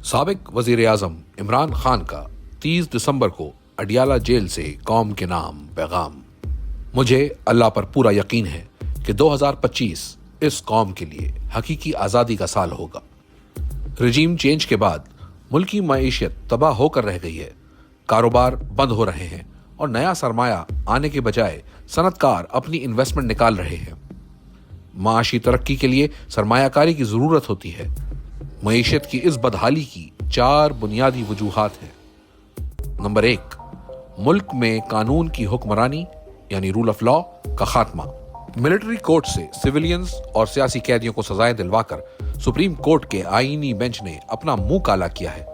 سابق وزیر اعظم عمران خان کا 30 دسمبر کو اڈیالہ جیل سے قوم کے نام پیغام۔ مجھے اللہ پر پورا یقین ہے کہ 2025 اس قوم کے لیے حقیقی آزادی کا سال ہوگا۔ رجیم چینج کے بعد ملکی معیشت تباہ ہو کر رہ گئی ہے، کاروبار بند ہو رہے ہیں اور نیا سرمایہ آنے کے بجائے صنعت کار اپنی انویسٹمنٹ نکال رہے ہیں۔ معاشی ترقی کے لیے سرمایہ کاری کی ضرورت ہوتی ہے۔ معیشت کی اس بدحالی کی 4 بنیادی وجوہات ہیں۔ نمبر 1، ملک میں قانون کی حکمرانی یعنی رول آف لا کا خاتمہ۔ ملٹری کورٹ سے سویلینز اور سیاسی قیدیوں کو سزائیں دلوا کر سپریم کورٹ کے آئینی بینچ نے اپنا منہ کالا کیا ہے۔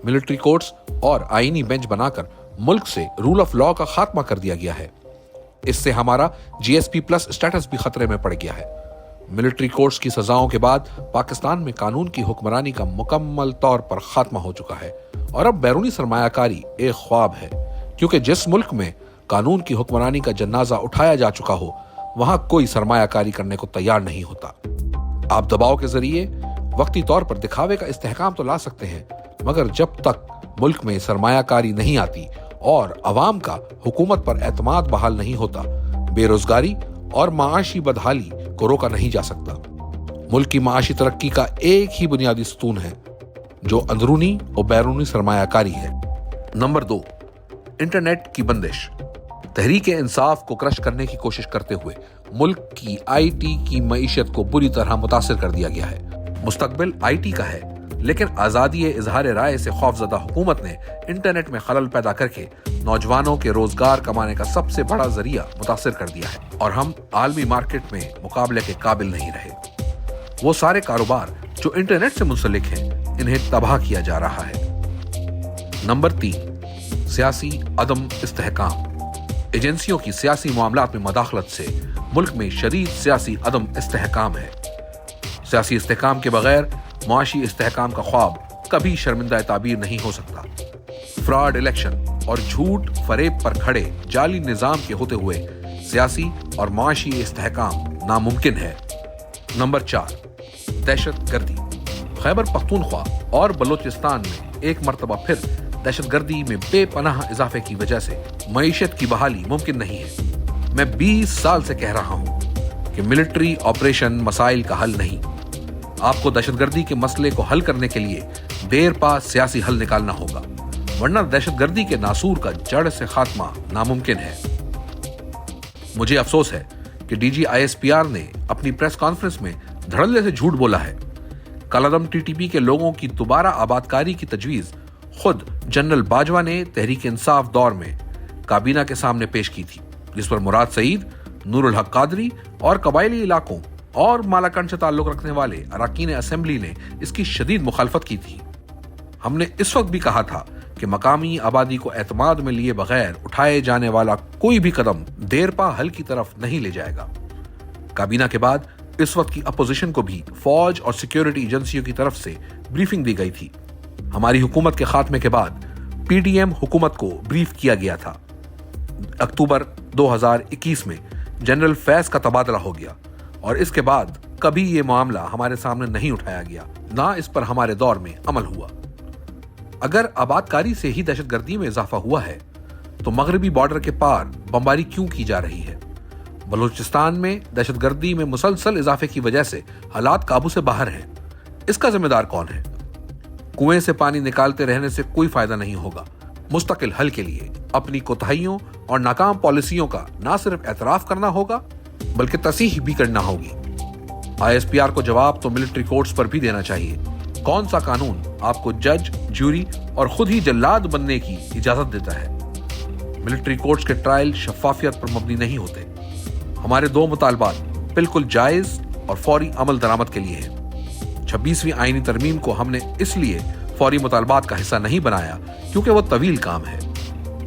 ملٹری کورٹس اور آئینی بینچ بنا کر ملک سے رول آف لا کا خاتمہ کر دیا گیا ہے۔ اس سے ہمارا GSP+ اسٹیٹس بھی خطرے میں پڑ گیا ہے۔ ملٹری کورٹس کی سزاؤں کے بعد پاکستان میں قانون کی حکمرانی کا مکمل طور پر خاتمہ ہو چکا ہے اور اب بیرونی سرمایہ کاری ایک خواب ہے، کیونکہ جس ملک میں قانون کی حکمرانی کا جنازہ اٹھایا جا چکا ہو وہاں کوئی سرمایہ کاری کرنے کو تیار نہیں ہوتا۔ آپ دباؤ کے ذریعے وقتی طور پر دکھاوے کا استحکام تو لا سکتے ہیں، مگر جب تک ملک میں سرمایہ کاری نہیں آتی اور عوام کا حکومت پر اعتماد بحال نہیں ہوتا، بے روزگاری اور معاشی بدحالی کو روکا نہیں جا سکتا۔ ملک کی معاشی ترقی کا ایک ہی بنیادی ستون ہے جو اندرونی اور بیرونی سرمایہ کاری ہے۔ نمبر 2، انٹرنیٹ کی بندش۔ تحریک انصاف کو کرش کرنے کی کوشش کرتے ہوئے ملک کی IT کی معیشت کو بری طرح متاثر کر دیا گیا ہے۔ مستقبل IT کا ہے، لیکن آزادی اظہار رائے سے خوفزدہ حکومت نے انٹرنیٹ میں خلل پیدا کر کے نوجوانوں کے روزگار کمانے کا سب سے بڑا ذریعہ متاثر کر دیا ہے اور ہم عالمی مارکیٹ میں مقابلے کے قابل نہیں رہے۔ وہ سارے کاروبار جو انٹرنیٹ سے منسلک ہیں انہیں تباہ کیا جا رہا ہے۔ نمبر 3، سیاسی عدم استحکام۔ ایجنسیوں کی سیاسی معاملات میں مداخلت سے ملک میں شدید سیاسی عدم استحکام ہے۔ سیاسی استحکام کے بغیر معاشی استحکام کا خواب کبھی شرمندہ تعبیر نہیں ہو سکتا۔ فراڈ الیکشن اور جھوٹ فریب پر کھڑے جعلی نظام کے ہوتے ہوئے سیاسی اور معاشی استحکام ناممکن ہے۔ نمبر 4، دہشت گردی۔ خیبر پختونخوا اور بلوچستان میں ایک مرتبہ پھر دہشت گردی میں بے پناہ اضافے کی وجہ سے معیشت کی بحالی ممکن نہیں ہے۔ میں 20 سال سے کہہ رہا ہوں کہ ملٹری آپریشن مسائل کا حل نہیں۔ آپ کو دہشت گردی کے مسئلے کو حل کرنے کے لیے دیر پا سیاسی حل نکالنا ہوگا، ورنہ دہشت گردی کے ناسور کا جڑ سے خاتمہ ناممکن ہے۔ مجھے افسوس ہے کہ DG ISPR نے اپنی پریس کانفرنس میں دھڑلے سے جھوٹ بولا ہے۔ کالعدم TTP کے لوگوں کی دوبارہ آباد کاری کی تجویز خود جنرل باجوہ نے تحریک انصاف دور میں کابینہ کے سامنے پیش کی تھی، جس پر مراد سعید، نور الحق قادری اور قبائلی علاقوں اور مالاکنڈ سے تعلق رکھنے والے اراکین اسمبلی نے اس کی شدید مخالفت کی تھی۔ ہم نے اس وقت بھی کہا تھا کہ مقامی آبادی کو اعتماد میں لیے بغیر اٹھائے جانے والا کوئی بھی قدم دیر پا حل کی طرف نہیں لے جائے گا۔ کابینہ کے بعد اس وقت کی اپوزیشن کو بھی فوج اور سیکیورٹی ایجنسیوں کی طرف سے بریفنگ دی گئی تھی۔ ہماری حکومت کے خاتمے کے بعد PDM حکومت کو بریف کیا گیا تھا۔ اکتوبر 2021 میں جنرل فیض کا تبادلہ ہو گیا اور اس کے بعد کبھی یہ معاملہ ہمارے سامنے نہیں اٹھایا گیا، نہ اس پر ہمارے دور میں عمل ہوا۔ اگر آباد کاری سے ہی دہشت گردی میں اضافہ ہوا ہے تو مغربی بارڈر کے پار بمباری کیوں کی جا رہی ہے؟ بلوچستان میں دہشت گردی میں مسلسل اضافے کی وجہ سے حالات قابو سے باہر ہیں۔ اس کا ذمہ دار کون ہے؟ کنویں سے پانی نکالتے رہنے سے کوئی فائدہ نہیں ہوگا۔ مستقل حل کے لیے اپنی کوتاہیوں اور ناکام پالیسیوں کا نہ صرف اعتراف کرنا ہوگا بلکہ تصحیح بھی کرنا ہوگی۔ ISPR کو جواب تو ملٹری کورٹس پر بھی دینا چاہیے۔ کون سا قانون آپ کو جج، جوری اور خود ہی جلاد بننے کی اجازت دیتا ہے؟ ملٹری کورٹس کے ٹرائل شفافیت پر مبنی نہیں ہوتے۔ ہمارے 2 مطالبات بالکل جائز اور فوری عمل درآمد کے لیے ہیں۔ 26ویں آئینی ترمیم کو ہم نے اس لیے فوری مطالبات کا حصہ نہیں بنایا کیونکہ وہ طویل کام ہے۔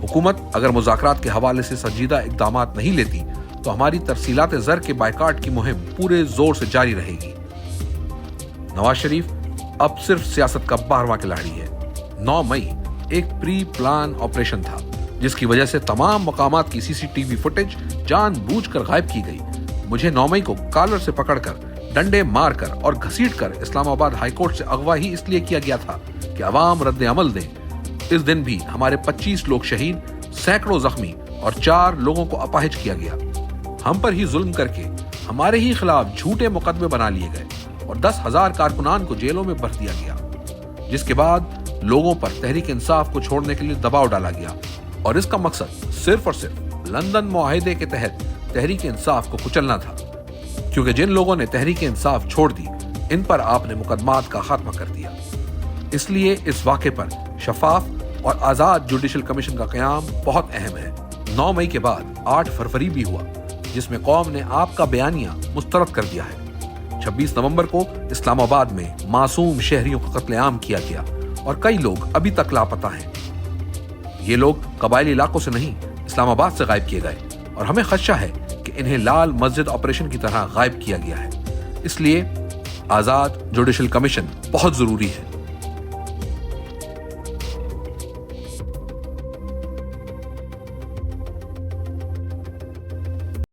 حکومت اگر مذاکرات کے حوالے سے سنجیدہ اقدامات نہیں لیتی تو ہماری ترسیلات زر کے بائیکاٹ کی مہم پورے زور سے جاری رہے گی۔ نواز شریف اب صرف سیاست کا 12واں کھلاڑی ہے۔ 9 مئی ایک پری پلان آپریشن تھا جس کی وجہ سے تمام مقامات کی CCTV فوٹیج جان بوجھ کر غائب کی گئی۔ مجھے 9 مئی کو کالر سے پکڑ کر ڈنڈے مار کر اور گھسیٹ کر اسلام آباد ہائی کورٹ سے اغوا ہی اس لیے کیا گیا تھا کہ عوام رد عمل دیں۔ اس دن بھی ہمارے 25 لوگ شہید، سینکڑوں زخمی اور 4 لوگوں کو اپاہج کیا گیا۔ ہم پر ہی ظلم کر کے ہمارے ہی خلاف جھوٹے مقدمے بنا لیے گئے اور 10,000 کارکنان کو جیلوں میں بھر دیا گیا، جس کے بعد لوگوں پر تحریک انصاف کو چھوڑنے کے لیے دباؤ ڈالا گیا، اور اس کا مقصد صرف اور صرف لندن معاہدے کے تحت تحریک انصاف کو کچلنا تھا، کیونکہ جن لوگوں نے تحریک انصاف چھوڑ دی ان پر آپ نے مقدمات کا خاتمہ کر دیا۔ اس لیے اس واقعے پر شفاف اور آزاد جوڈیشل کمیشن کا قیام بہت اہم ہے۔ 9 مئی کے بعد 8 فروری بھی ہوا، جس میں قوم نے آپ کا بیانیہ مسترد کر دیا ہے۔ 26 نومبر کو اسلام آباد میں معصوم شہریوں کا قتل عام کیا گیا اور کئی لوگ ابھی تک لاپتہ ہیں۔ یہ لوگ قبائلی علاقوں سے نہیں، اسلام آباد سے غائب کیے گئے، اور ہمیں خدشہ ہے کہ انہیں لال مسجد آپریشن کی طرح غائب کیا گیا ہے۔ اس لیے آزاد جوڈیشل کمیشن بہت ضروری ہے۔